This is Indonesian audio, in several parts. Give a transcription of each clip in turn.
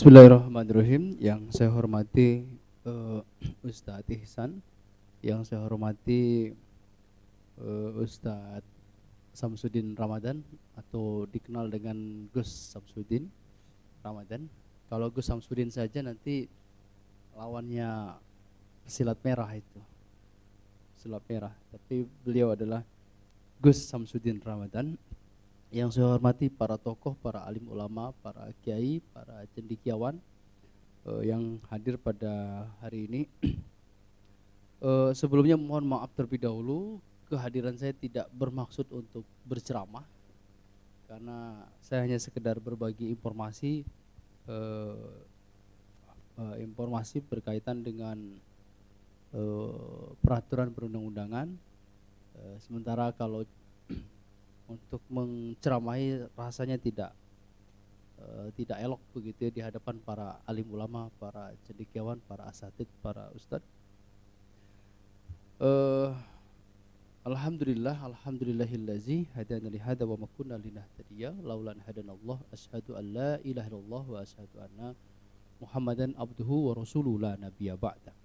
Bismillahirrahmanirrahim. Yang saya hormati Ustadz Ihsan, yang saya hormati Ustadz Samsudin Ramadan atau dikenal dengan Gus Samsudin Ramadan. Kalau Gus Samsudin saja nanti lawannya silat merah itu, silat merah. Tapi beliau adalah Gus Samsudin Ramadan. Yang saya hormati para tokoh, para alim ulama, para kiai, para cendekiawan yang hadir pada hari ini. Sebelumnya mohon maaf terlebih dahulu, kehadiran saya tidak bermaksud untuk berceramah, karena saya hanya sekedar berbagi informasi informasi berkaitan dengan peraturan perundang-undangan. Sementara kalau untuk menceramahi rasanya tidak elok begitu ya, di hadapan para alim ulama, para cendekiawan, para asatid, para ustadz. Alhamdulillahillazi hadana li hada wa ma kunna linahtadiya laula an hadanallah, asyhadu an la ilaha illallah wa asyhadu anna Muhammadan abduhu wa rasuluhu la nabiyya ba'da.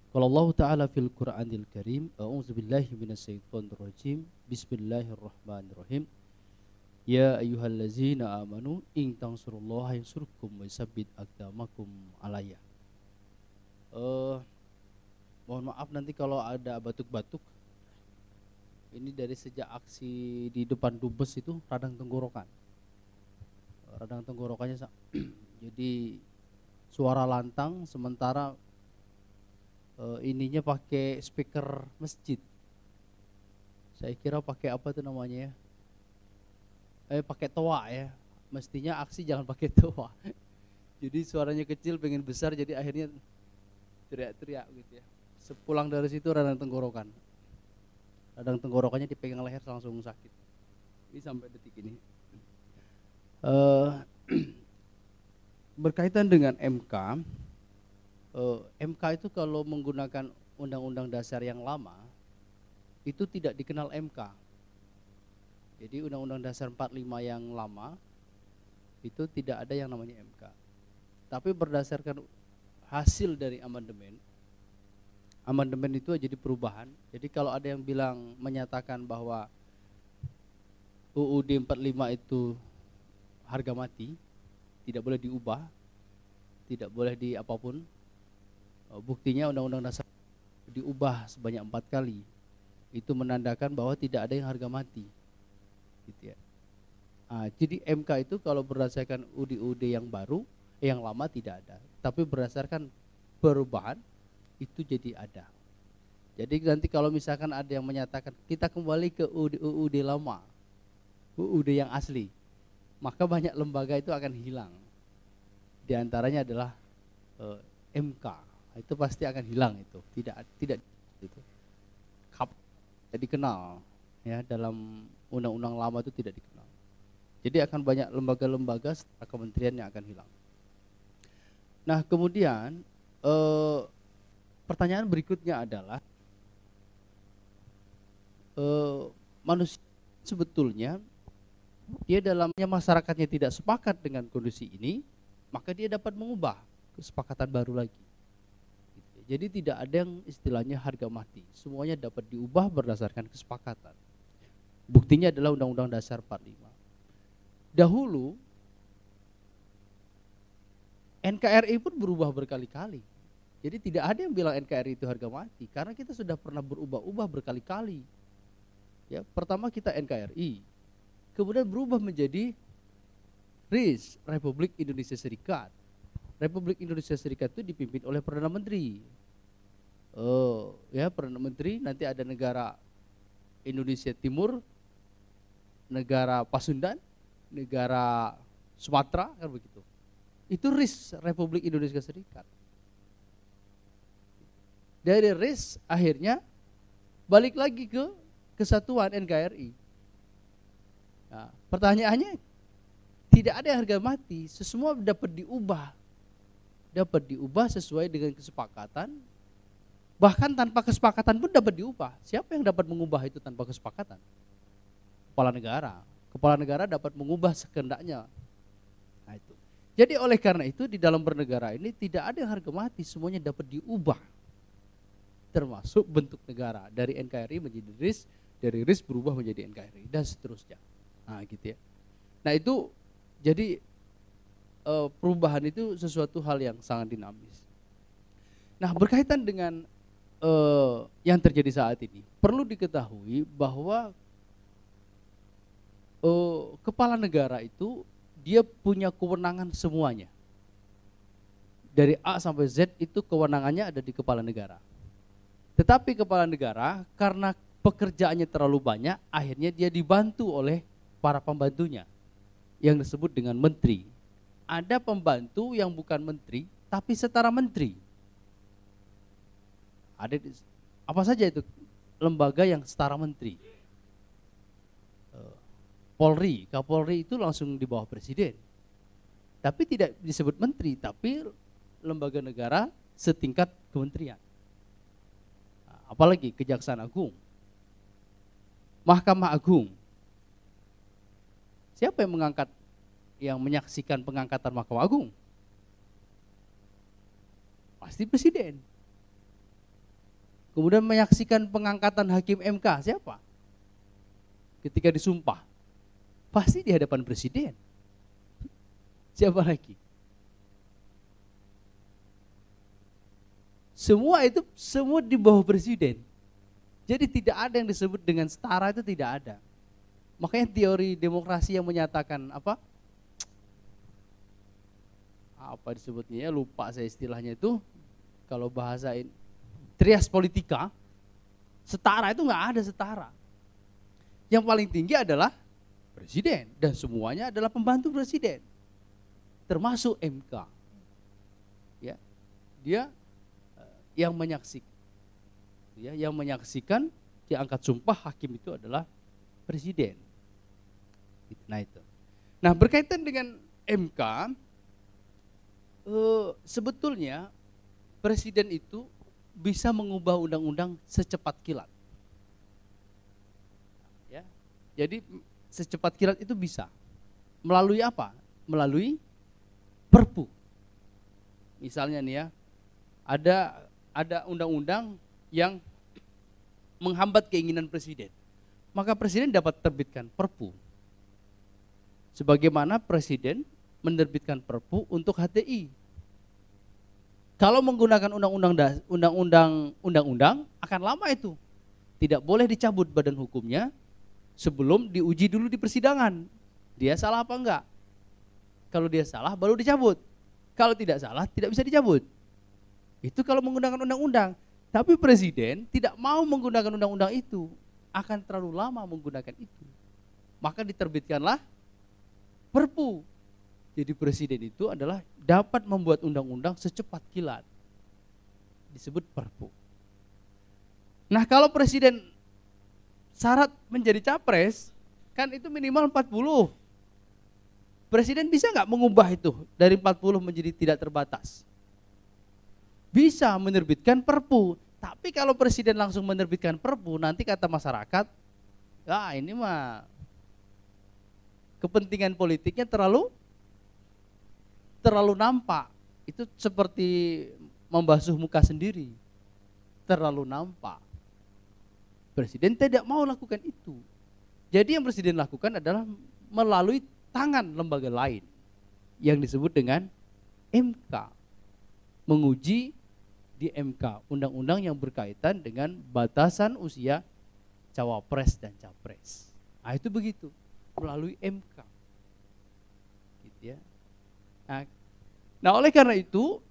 Qala Allah Ta'ala fil Qur'anil Karim, a'udzu billahi minasyaitonir rajim. Bismillahirrahmanirrahim. Ya ayyuhallazina amanu in tansurullaha yansurkum wa yusabbit aqdamakum alayya. Mohon maaf nanti kalau ada batuk-batuk. Ini dari sejak aksi di depan Dubes itu radang tenggorokan. Radang tenggorokannya jadi suara lantang, sementara ininya pakai speaker masjid. Saya kira pakai apa tuh namanya ya? Pakai toa ya. Mestinya aksi jangan pakai toa. Jadi suaranya kecil pengen besar, jadi akhirnya teriak-teriak gitu ya. Sepulang dari situ radang tenggorokan. Radang tenggorokannya dipegang leher langsung sakit. Ini sampai detik ini. Berkaitan dengan MK. MK itu kalau menggunakan undang-undang dasar yang lama itu tidak dikenal MK. Jadi undang-undang dasar 45 yang lama itu tidak ada yang namanya MK. Tapi berdasarkan hasil dari amandemen itu jadi perubahan. Jadi kalau ada yang bilang menyatakan bahwa UUD 45 itu harga mati, tidak boleh diubah, tidak boleh di apapun. Buktinya undang-undang dasar diubah sebanyak 4 kali. Itu menandakan bahwa tidak ada yang harga mati gitu ya. Jadi MK itu kalau berdasarkan UUD yang baru, yang lama tidak ada. Tapi berdasarkan perubahan itu jadi ada. Jadi nanti kalau misalkan ada yang menyatakan kita kembali ke UUD lama, UUD yang asli, maka banyak lembaga itu akan hilang. Di antaranya adalah MK. Itu pasti akan hilang itu, tidak itu dikenal ya, dalam undang-undang lama itu tidak dikenal. Jadi akan banyak lembaga-lembaga serta kementerian yang akan hilang. Nah kemudian pertanyaan berikutnya adalah manusia sebetulnya dia dalamnya masyarakatnya tidak sepakat dengan kondisi ini, maka dia dapat mengubah kesepakatan baru lagi. Jadi tidak ada yang istilahnya harga mati. Semuanya dapat diubah berdasarkan kesepakatan. Buktinya adalah Undang-Undang Dasar 45. Dahulu NKRI pun berubah berkali-kali. Jadi tidak ada yang bilang NKRI itu harga mati, karena kita sudah pernah berubah-ubah berkali-kali. Ya, pertama kita NKRI, kemudian berubah menjadi RIS, Republik Indonesia Serikat. Republik Indonesia Serikat itu dipimpin oleh Perdana Menteri. Ya, Perdana Menteri, nanti ada negara Indonesia Timur, negara Pasundan, negara Sumatera, kan begitu. Itu RIS, Republik Indonesia Serikat. Dari RIS akhirnya balik lagi ke kesatuan NKRI. Nah, pertanyaannya tidak ada harga mati, semua dapat diubah sesuai dengan kesepakatan. Bahkan tanpa kesepakatan pun dapat diubah. Siapa yang dapat mengubah itu tanpa kesepakatan? Kepala negara dapat mengubah sekehendaknya. Nah itu. Jadi oleh karena itu di dalam bernegara ini tidak ada yang harga mati, semuanya dapat diubah. Termasuk bentuk negara, dari NKRI menjadi RIS, dari RIS berubah menjadi NKRI, dan seterusnya. Nah gitu ya. Nah itu jadi perubahan itu sesuatu hal yang sangat dinamis. Nah berkaitan dengan yang terjadi saat ini, perlu diketahui bahwa kepala negara itu dia punya kewenangan semuanya. Dari A sampai Z itu kewenangannya ada di kepala negara. Tetapi kepala negara karena pekerjaannya terlalu banyak, akhirnya dia dibantu oleh para pembantunya yang disebut dengan menteri. Ada pembantu yang bukan menteri tapi setara menteri. Ada apa saja itu lembaga yang setara menteri. Polri, Kapolri itu langsung di bawah presiden. Tapi tidak disebut menteri, tapi lembaga negara setingkat kementerian. Apalagi Kejaksaan Agung, Mahkamah Agung. Siapa yang menyaksikan pengangkatan Mahkamah Agung? Pasti presiden. Kemudian menyaksikan pengangkatan Hakim MK, siapa? Ketika disumpah, pasti di hadapan presiden. Siapa lagi? Semua itu semua di bawah presiden. Jadi tidak ada yang disebut dengan setara, itu tidak ada. Makanya teori demokrasi yang menyatakan apa disebutnya ya, lupa saya istilahnya itu, kalau bahasain trias politika, setara itu nggak ada setara. Yang paling tinggi adalah presiden dan semuanya adalah pembantu presiden, termasuk MK. Ya, dia yang menyaksikan, ya, yang menyaksikan diangkat sumpah hakim itu adalah presiden. Nah berkaitan dengan MK, sebetulnya presiden itu bisa mengubah undang-undang secepat kilat. Ya, jadi secepat kilat itu bisa melalui apa? Melalui Perpu. Misalnya nih ya, ada undang-undang yang menghambat keinginan presiden, maka presiden dapat terbitkan Perpu. Sebagaimana presiden menerbitkan Perpu untuk HTI. Kalau menggunakan undang-undang akan lama itu. Tidak boleh dicabut badan hukumnya sebelum diuji dulu di persidangan. Dia salah apa enggak? Kalau dia salah baru dicabut. Kalau tidak salah tidak bisa dicabut. Itu kalau menggunakan undang-undang. Tapi presiden tidak mau menggunakan undang-undang itu. Akan terlalu lama menggunakan itu. Maka diterbitkanlah Perpu. Jadi presiden itu adalah dapat membuat undang-undang secepat kilat. Disebut Perpu. Nah kalau presiden syarat menjadi capres, kan itu minimal 40. Presiden bisa nggak mengubah itu dari 40 menjadi tidak terbatas? Bisa menerbitkan Perpu. Tapi kalau presiden langsung menerbitkan Perpu, nanti kata masyarakat, ah ini mah kepentingan politiknya terlalu nampak. Itu seperti membasuh muka sendiri. Terlalu nampak. Presiden tidak mau lakukan itu. Jadi yang presiden lakukan adalah melalui tangan lembaga lain yang disebut dengan MK. Menguji di MK undang-undang yang berkaitan dengan batasan usia cawapres dan capres. Nah itu begitu, melalui MK. Gitu ya. Nah oleh karena itu,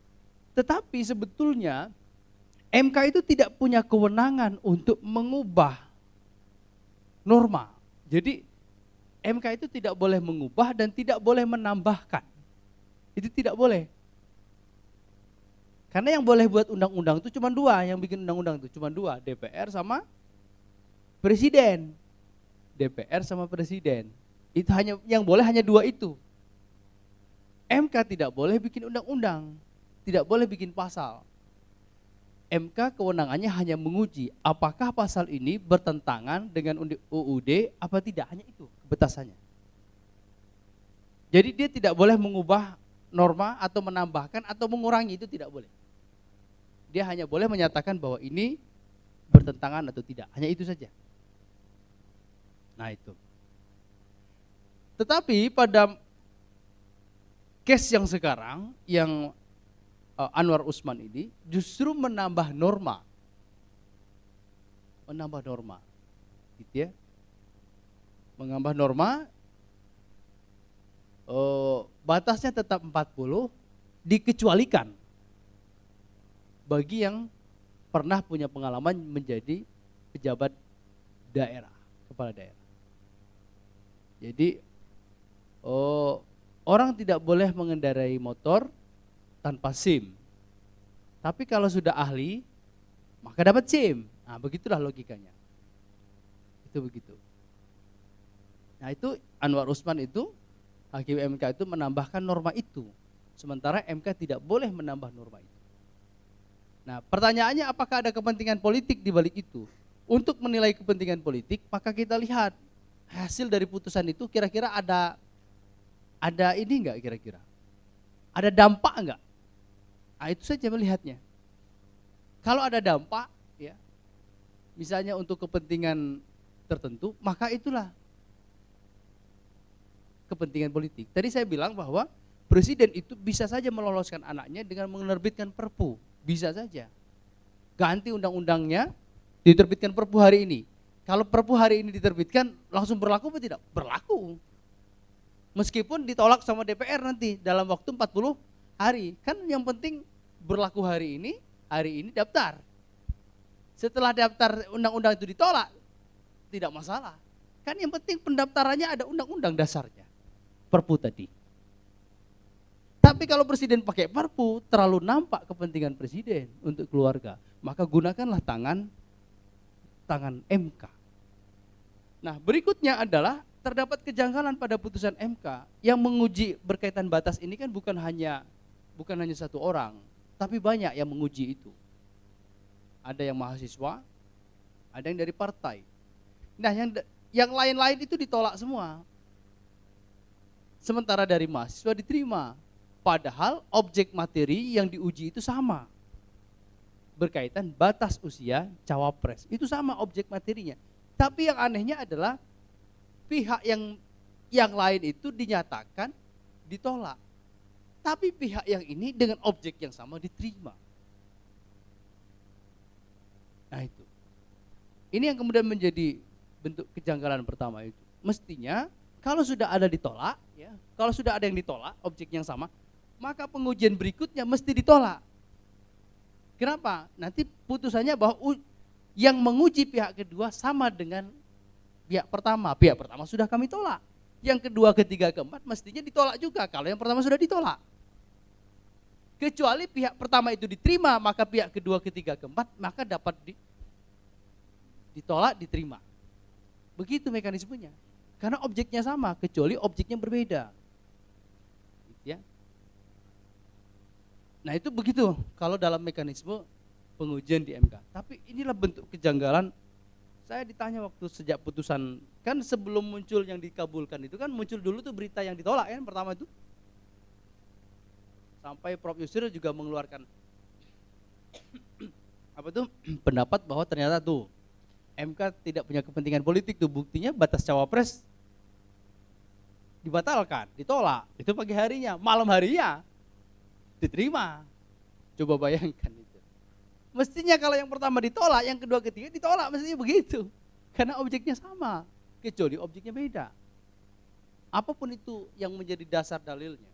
tetapi sebetulnya MK itu tidak punya kewenangan untuk mengubah norma. Jadi MK itu tidak boleh mengubah dan tidak boleh menambahkan. Itu tidak boleh. Karena yang boleh buat undang-undang itu cuma dua, yang bikin undang-undang itu cuma dua, DPR sama presiden. DPR sama presiden. Itu hanya yang boleh hanya dua itu. MK tidak boleh bikin undang-undang, tidak boleh bikin pasal. MK kewenangannya hanya menguji apakah pasal ini bertentangan dengan UUD apa tidak, hanya itu batasannya. Jadi dia tidak boleh mengubah norma atau menambahkan atau mengurangi, itu tidak boleh. Dia hanya boleh menyatakan bahwa ini bertentangan atau tidak, hanya itu saja. Nah itu. Tetapi pada case yang sekarang, yang Anwar Usman ini justru menambah norma. Menambah norma. Gitu ya. Menambah norma, batasnya tetap 40, dikecualikan bagi yang pernah punya pengalaman menjadi pejabat daerah, kepala daerah. Jadi orang tidak boleh mengendarai motor tanpa SIM. Tapi kalau sudah ahli, maka dapat SIM. Nah, begitulah logikanya. Itu begitu. Nah, itu Anwar Usman itu, Hakim MK itu menambahkan norma itu. Sementara MK tidak boleh menambah norma itu. Nah, pertanyaannya apakah ada kepentingan politik di balik itu? Untuk menilai kepentingan politik, maka kita lihat hasil dari putusan itu kira-kira ada ini enggak kira-kira? Ada dampak enggak? Nah, itu saja melihatnya. Kalau ada dampak, ya, misalnya untuk kepentingan tertentu, maka itulah kepentingan politik. Tadi saya bilang bahwa presiden itu bisa saja meloloskan anaknya dengan menerbitkan perpu. Bisa saja. Ganti undang-undangnya, diterbitkan perpu hari ini. Kalau perpu hari ini diterbitkan, langsung berlaku atau tidak? Berlaku. Meskipun ditolak sama DPR nanti dalam waktu 40 hari. Kan yang penting berlaku hari ini daftar. Setelah daftar undang-undang itu ditolak, tidak masalah. Kan yang penting pendaftarannya ada undang-undang dasarnya. Perpu tadi. Tapi kalau presiden pakai perpu, terlalu nampak kepentingan presiden untuk keluarga, maka gunakanlah tangan MK. Nah, berikutnya adalah terdapat kejanggalan pada putusan MK yang menguji berkaitan batas ini kan bukan hanya satu orang, tapi banyak yang menguji itu. Ada yang mahasiswa, ada yang dari partai. Nah, yang lain-lain itu ditolak semua. Sementara dari mahasiswa diterima. Padahal objek materi yang diuji itu sama. Berkaitan batas usia cawapres. Itu sama objek materinya. Tapi yang anehnya adalah pihak yang lain itu dinyatakan ditolak. Tapi pihak yang ini dengan objek yang sama diterima. Nah itu. Ini yang kemudian menjadi bentuk kejanggalan pertama itu. Mestinya kalau sudah ada ditolak, ya, kalau sudah ada yang ditolak objek yang sama, maka pengujian berikutnya mesti ditolak. Kenapa? Nanti putusannya bahwa yang menguji pihak kedua sama dengan pihak pertama. Pihak pertama sudah kami tolak. Yang kedua, ketiga, keempat mestinya ditolak juga kalau yang pertama sudah ditolak. Kecuali pihak pertama itu diterima, maka pihak kedua, ketiga, keempat maka dapat ditolak, diterima. Begitu mekanismenya. Karena objeknya sama, kecuali objeknya berbeda. Ya. Nah itu begitu kalau dalam mekanisme pengujian di MK. Tapi inilah bentuk kejanggalan. Saya ditanya waktu sejak putusan, kan sebelum muncul yang dikabulkan itu kan muncul dulu tuh berita yang ditolak kan pertama itu. Sampai Prof. Yusril juga mengeluarkan apa tuh pendapat bahwa ternyata tuh MK tidak punya kepentingan politik tuh, buktinya batas cawapres dibatalkan, ditolak. Itu pagi harinya, malam harinya diterima. Coba bayangkan itu. Mestinya kalau yang pertama ditolak, yang kedua, ketiga ditolak, mestinya begitu. Karena objeknya sama, kecuali objeknya beda. Apapun itu yang menjadi dasar dalilnya.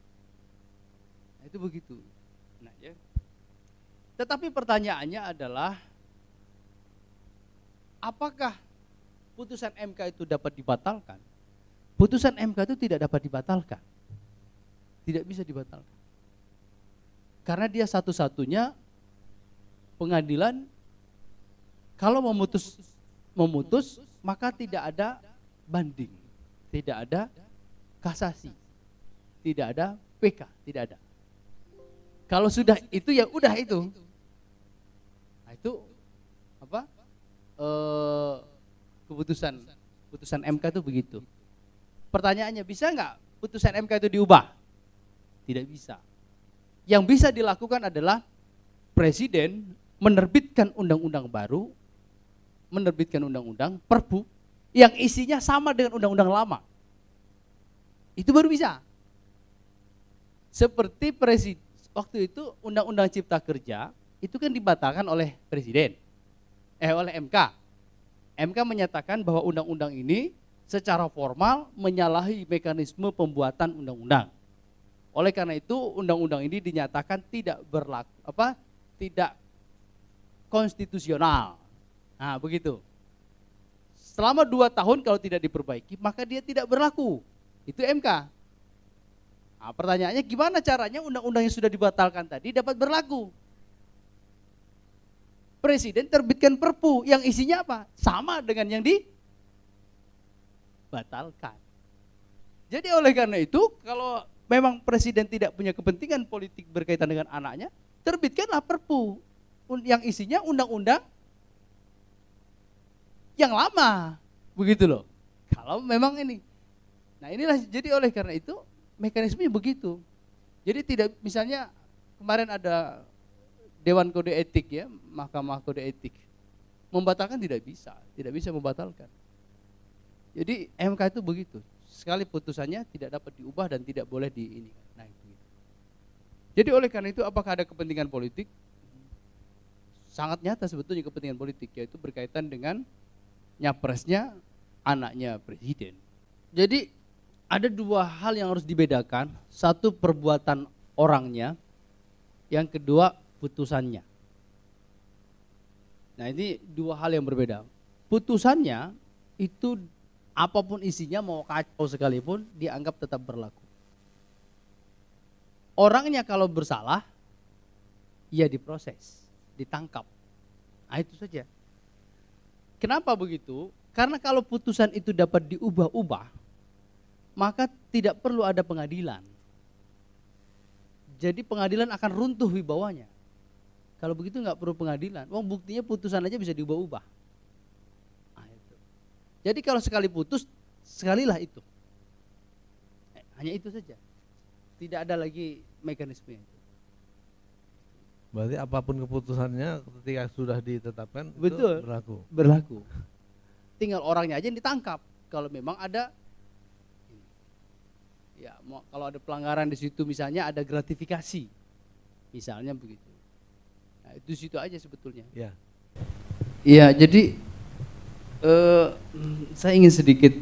Nah, itu begitu. Nah, ya. Tetapi pertanyaannya adalah apakah putusan MK itu dapat dibatalkan? Putusan MK itu tidak dapat dibatalkan. Tidak bisa dibatalkan. Karena dia satu-satunya pengadilan kalau memutus maka tidak ada banding, tidak ada kasasi, tidak ada PK, tidak ada. Kalau sudah itu ya udah itu. Nah, itu apa? Putusan MK itu begitu. Pertanyaannya, bisa nggak putusan MK itu diubah? Tidak bisa. Yang bisa dilakukan adalah presiden menerbitkan undang-undang baru, menerbitkan undang-undang perpu yang isinya sama dengan undang-undang lama. Itu baru bisa. Seperti presiden waktu itu undang-undang Cipta Kerja itu kan dibatalkan oleh presiden, oleh MK. MK menyatakan bahwa undang-undang ini secara formal menyalahi mekanisme pembuatan undang-undang. Oleh karena itu undang-undang ini dinyatakan tidak berlaku, tidak konstitusional. Nah, begitu. Selama 2 tahun kalau tidak diperbaiki, maka dia tidak berlaku. Itu MK. Nah, pertanyaannya gimana caranya undang-undang yang sudah dibatalkan tadi dapat berlaku? Presiden terbitkan perpu yang isinya apa? Sama dengan yang dibatalkan. Jadi oleh karena itu kalau memang presiden tidak punya kepentingan politik berkaitan dengan anaknya, terbitkanlah perpu yang isinya undang-undang yang lama. Begitu loh. Kalau memang ini. Nah, inilah jadi oleh karena itu mekanismenya begitu. Jadi tidak, misalnya kemarin ada Dewan Kode Etik ya, Mahkamah Kode Etik. Membatalkan tidak bisa membatalkan. Jadi MK itu begitu. Sekali putusannya tidak dapat diubah dan tidak boleh di ini. Nah, itu. Jadi oleh karena itu apakah ada kepentingan politik? Sangat nyata sebetulnya kepentingan politik, yaitu berkaitan dengan nyapresnya anaknya presiden. Jadi ada 2 hal yang harus dibedakan. Satu perbuatan orangnya, yang kedua putusannya. Nah, ini 2 hal yang berbeda. Putusannya itu apapun isinya, mau kacau sekalipun, dianggap tetap berlaku. Orangnya kalau bersalah, ya diproses, ditangkap. Nah, itu saja. Kenapa begitu? Karena kalau putusan itu dapat diubah-ubah, maka tidak perlu ada pengadilan. Jadi pengadilan akan runtuh wibawanya. Kalau begitu nggak perlu pengadilan. Wong buktinya putusan aja bisa diubah-ubah. Nah, itu. Jadi kalau sekali putus, sekalilah itu. Hanya itu saja. Tidak ada lagi mekanisme itu. Berarti apapun keputusannya ketika sudah ditetapkan betul, itu berlaku. Berlaku. Tinggal orangnya aja yang ditangkap. Kalau memang ada, ya kalau ada pelanggaran di situ, misalnya ada gratifikasi, misalnya begitu. Nah, itu situ aja sebetulnya. Ya. Iya, jadi saya ingin sedikit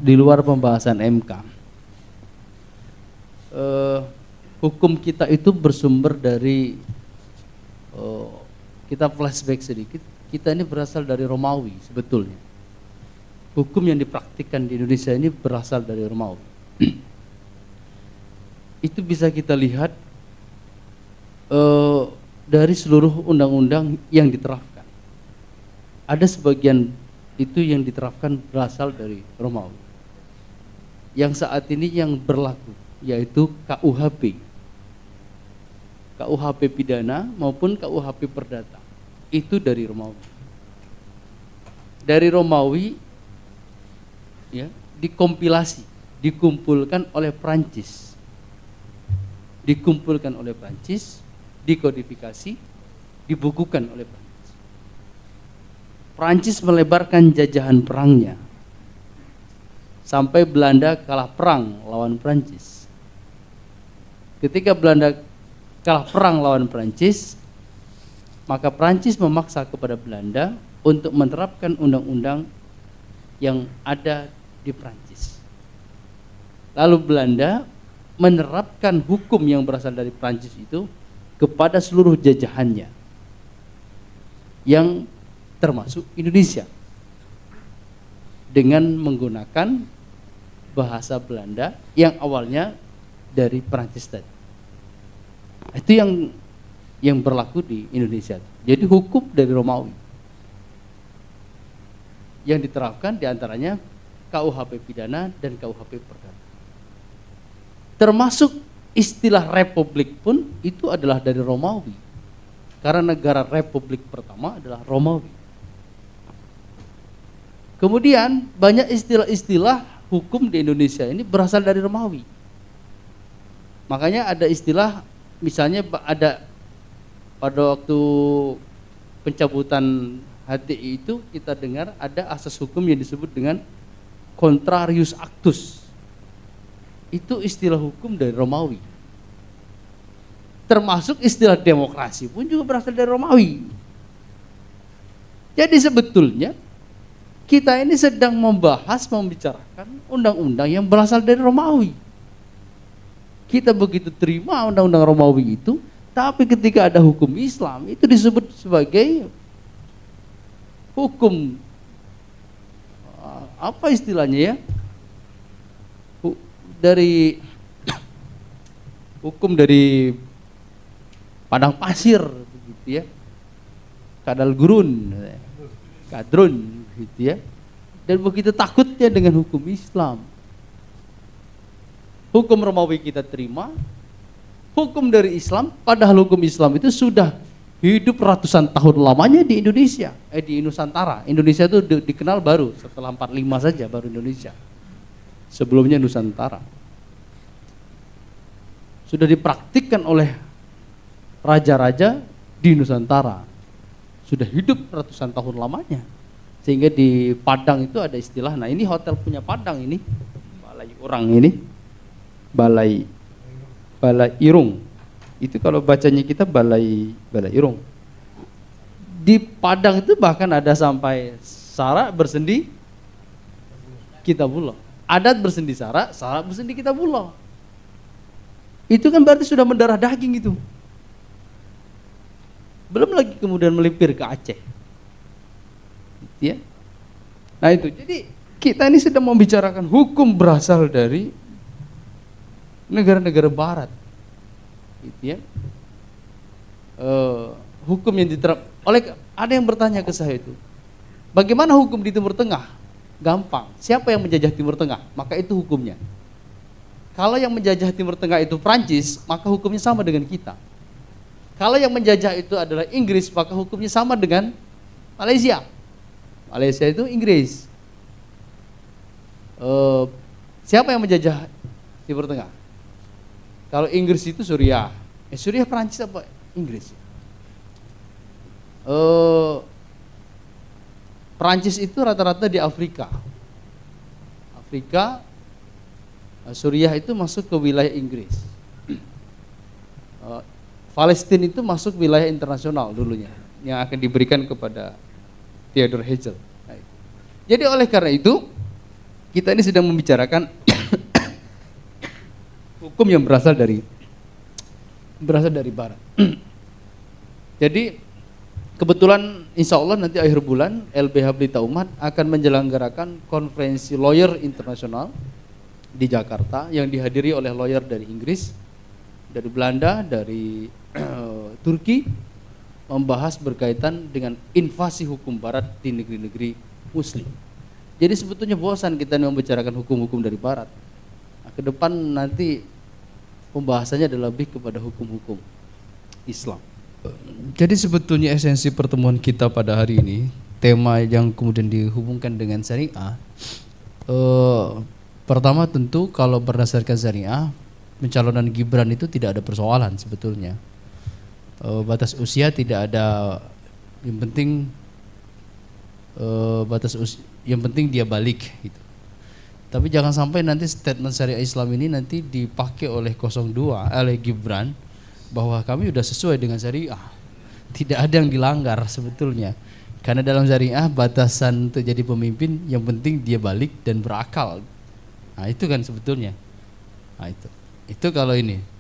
di luar pembahasan MK. Hukum kita itu bersumber dari, kita flashback sedikit, kita ini berasal dari Romawi sebetulnya. Hukum yang dipraktikkan di Indonesia ini berasal dari Romawi. Itu bisa kita lihat dari seluruh undang-undang yang diterapkan. Ada sebagian itu yang diterapkan berasal dari Romawi. Yang saat ini yang berlaku yaitu KUHP. KUHP pidana maupun KUHP perdata. Itu dari Romawi. Dari Romawi ya, dikompilasi, dikumpulkan oleh Prancis. Dikumpulkan oleh Prancis, dikodifikasi, dibukukan oleh Prancis. Prancis melebarkan jajahan perangnya sampai Belanda kalah perang lawan Prancis. Ketika Belanda kalah perang lawan Prancis, maka Prancis memaksa kepada Belanda untuk menerapkan undang-undang yang ada di Prancis. Lalu Belanda menerapkan hukum yang berasal dari Prancis itu kepada seluruh jajahannya, yang termasuk Indonesia, dengan menggunakan bahasa Belanda yang awalnya dari Prancis tadi. Itu yang berlaku di Indonesia. Jadi hukum dari Romawi yang diterapkan diantaranya KUHP pidana dan KUHP perdata. Termasuk istilah republik pun itu adalah dari Romawi, karena negara republik pertama adalah Romawi. Kemudian banyak istilah-istilah hukum di Indonesia ini berasal dari Romawi. Makanya ada istilah, misalnya ada pada waktu pencabutan HTI itu kita dengar ada asas hukum yang disebut dengan contrarius actus. Itu istilah hukum dari Romawi. Termasuk istilah demokrasi pun juga berasal dari Romawi. Jadi sebetulnya kita ini sedang membicarakan undang-undang yang berasal dari Romawi. Kita begitu terima undang-undang Romawi itu, tapi ketika ada hukum Islam itu disebut sebagai hukum, apa istilahnya ya, dari hukum dari padang pasir begitu ya, kadal gurun, kadrun gitu ya. Dan begitu takutnya dengan hukum Islam. Hukum Romawi kita terima, hukum dari Islam, padahal hukum Islam itu sudah hidup ratusan tahun lamanya di Indonesia, di Nusantara. Indonesia itu dikenal baru setelah 45 saja, baru Indonesia. Sebelumnya Nusantara. Sudah dipraktikkan oleh raja-raja di Nusantara. Sudah hidup ratusan tahun lamanya. Sehingga di Padang itu ada istilah, nah ini hotel punya Padang ini, Balai Orang ini, Balai Irung. Itu kalau bacanya kita Balai Irung. Di Padang itu bahkan ada sampai sara bersendi Kitabullah. Adat bersendi sara bersendi Kitabullah. Itu kan berarti sudah mendarah daging itu. Belum lagi kemudian melipir ke Aceh. Ya. Nah itu, jadi kita ini sedang membicarakan hukum berasal dari negara-negara barat. Gitu ya. Hukum yang diterap oleh, ada yang bertanya ke saya itu, bagaimana hukum di Timur Tengah? Gampang, siapa yang menjajah Timur Tengah, maka itu hukumnya. Kalau yang menjajah Timur Tengah itu Prancis, maka hukumnya sama dengan kita. Kalau yang menjajah itu adalah Inggris, maka hukumnya sama dengan Malaysia. Malaysia itu Inggris. Siapa yang menjajah Timur Tengah? Kalau Inggris itu Suriah. Suriah Prancis apa Inggris? Prancis itu rata-rata di Afrika. Suriah itu masuk ke wilayah Inggris. Palestina itu masuk wilayah internasional dulunya, yang akan diberikan kepada Theodor Herzl. Jadi oleh karena itu, kita ini sedang membicarakan hukum yang berasal dari barat. Jadi kebetulan insya Allah nanti akhir bulan LBH Pelita Umat akan menyelenggarakan konferensi lawyer internasional di Jakarta yang dihadiri oleh lawyer dari Inggris, dari Belanda, dari Turki, membahas berkaitan dengan invasi hukum barat di negeri-negeri muslim. Jadi sebetulnya bosan kita membicarakan hukum-hukum dari barat. Nah, ke depan nanti pembahasannya adalah lebih kepada hukum-hukum Islam. Jadi sebetulnya esensi pertemuan kita pada hari ini, tema yang kemudian dihubungkan dengan syariah, pertama tentu kalau berdasarkan syariah, pencalonan Gibran itu tidak ada persoalan sebetulnya. Batas usia tidak ada, yang penting yang penting dia balik gitu. Tapi jangan sampai nanti statement syariah Islam ini nanti dipakai oleh 02, oleh Gibran, bahwa kami sudah sesuai dengan syariah. Tidak ada yang dilanggar sebetulnya. Karena dalam syariah batasan untuk jadi pemimpin yang penting dia balik dan berakal. Nah itu kan sebetulnya. Nah itu kalau ini.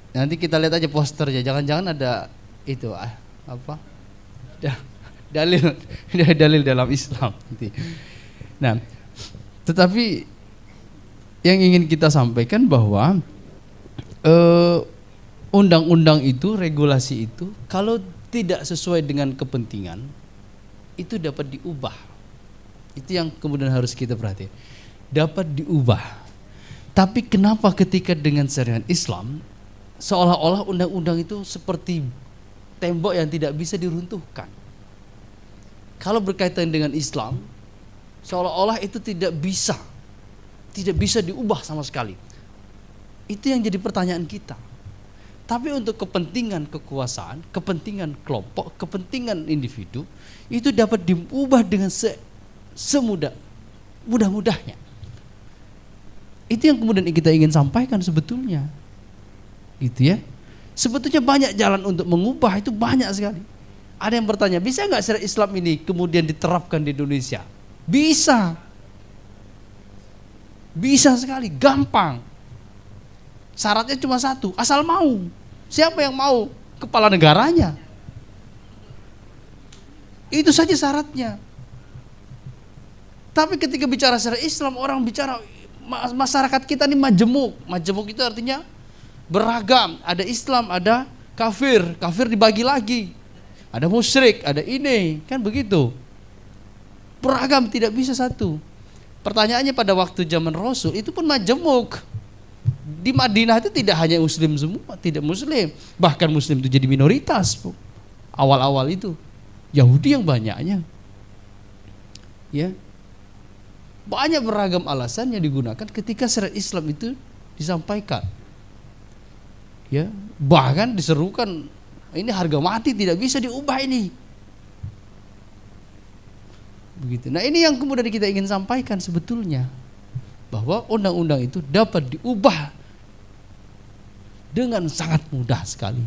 Nanti kita lihat aja posternya, jangan-jangan ada itu dalil dalam Islam. Nah, tetapi yang ingin kita sampaikan bahwa undang-undang itu, regulasi itu kalau tidak sesuai dengan kepentingan itu dapat diubah. Itu yang kemudian harus kita perhatikan. Dapat diubah. Tapi kenapa ketika dengan syariat Islam seolah-olah undang-undang itu seperti tembok yang tidak bisa diruntuhkan? Kalau berkaitan dengan Islam, seolah-olah itu tidak bisa diubah sama sekali. Itu yang jadi pertanyaan kita. Tapi untuk kepentingan kekuasaan, kepentingan kelompok, kepentingan individu, itu dapat diubah dengan mudah-mudahnya. Itu yang kemudian kita ingin sampaikan sebetulnya. Gitu ya. Sebetulnya banyak jalan untuk mengubah, itu banyak sekali. Ada yang bertanya, bisa nggak syariat Islam ini kemudian diterapkan di Indonesia? Bisa. Bisa sekali, gampang. Syaratnya cuma satu, asal mau. Siapa yang mau? Kepala negaranya. Itu saja syaratnya. Tapi ketika bicara syariat Islam, orang bicara masyarakat kita ini majemuk. Majemuk itu artinya beragam. Ada Islam, ada kafir. Kafir dibagi lagi. Ada musyrik, ada ini. Kan begitu. Beragam, tidak bisa satu. Pertanyaannya pada waktu zaman Rasul, itu pun majemuk. Di Madinah itu tidak hanya muslim semua, tidak muslim. Bahkan muslim itu jadi minoritas. Awal-awal itu. Yahudi yang banyaknya. Ya. Banyak beragam alasan yang digunakan ketika syariat Islam itu disampaikan. Ya, bahkan diserukan ini harga mati, tidak bisa diubah ini. Begitu. Nah, ini yang kemudian kita ingin sampaikan sebetulnya, bahwa undang-undang itu dapat diubah dengan sangat mudah sekali.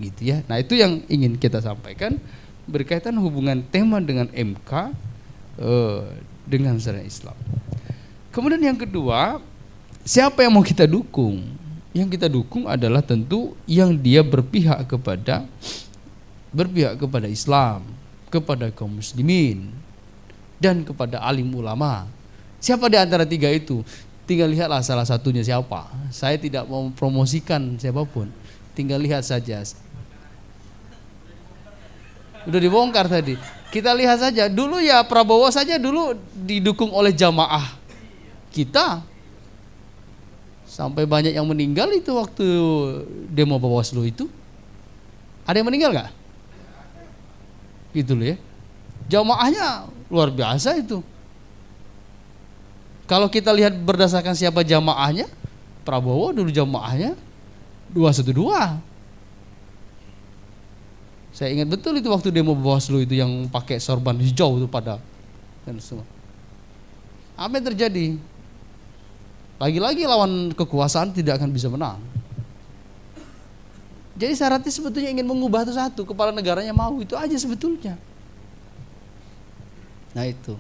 Gitu ya. Nah, itu yang ingin kita sampaikan berkaitan hubungan tema dengan MK dengan syariat Islam. Kemudian yang kedua, siapa yang mau kita dukung? Yang kita dukung adalah tentu yang dia berpihak kepada Islam, kepada kaum muslimin, dan kepada alim ulama. Siapa di antara tiga itu? Tinggal lihatlah salah satunya siapa. Saya tidak mau mempromosikan siapapun. Tinggal lihat saja. Udah dibongkar tadi. Kita lihat saja. Dulu ya Prabowo saja dulu didukung oleh jamaah kita. Sampai banyak yang meninggal itu waktu demo Bawaslu itu. Ada yang meninggal nggak? Gitu loh ya. Jamaahnya luar biasa itu. Kalau kita lihat berdasarkan siapa jamaahnya, Prabowo dulu jamaahnya 212. Saya ingat betul itu waktu demo Bawaslu itu yang pakai sorban hijau itu pada dan semua. Apa yang terjadi? Lagi-lagi lawan kekuasaan tidak akan bisa menang. Jadi syaratnya sebetulnya ingin mengubah itu satu, kepala negaranya mau, itu aja sebetulnya. Nah itu.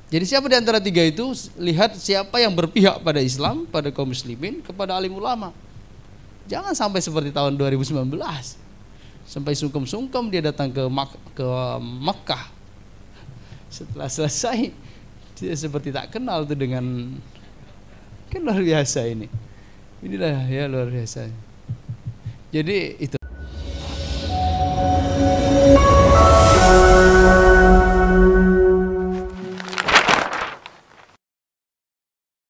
Jadi siapa di antara tiga itu, lihat siapa yang berpihak pada Islam, pada kaum muslimin, kepada alim ulama. Jangan sampai seperti tahun 2019. Sampai sungkem-sungkem dia datang ke Makkah. Setelah selesai, dia seperti tak kenal tuh dengan, kan luar biasa ini. Inilah ya luar biasa. Jadi itu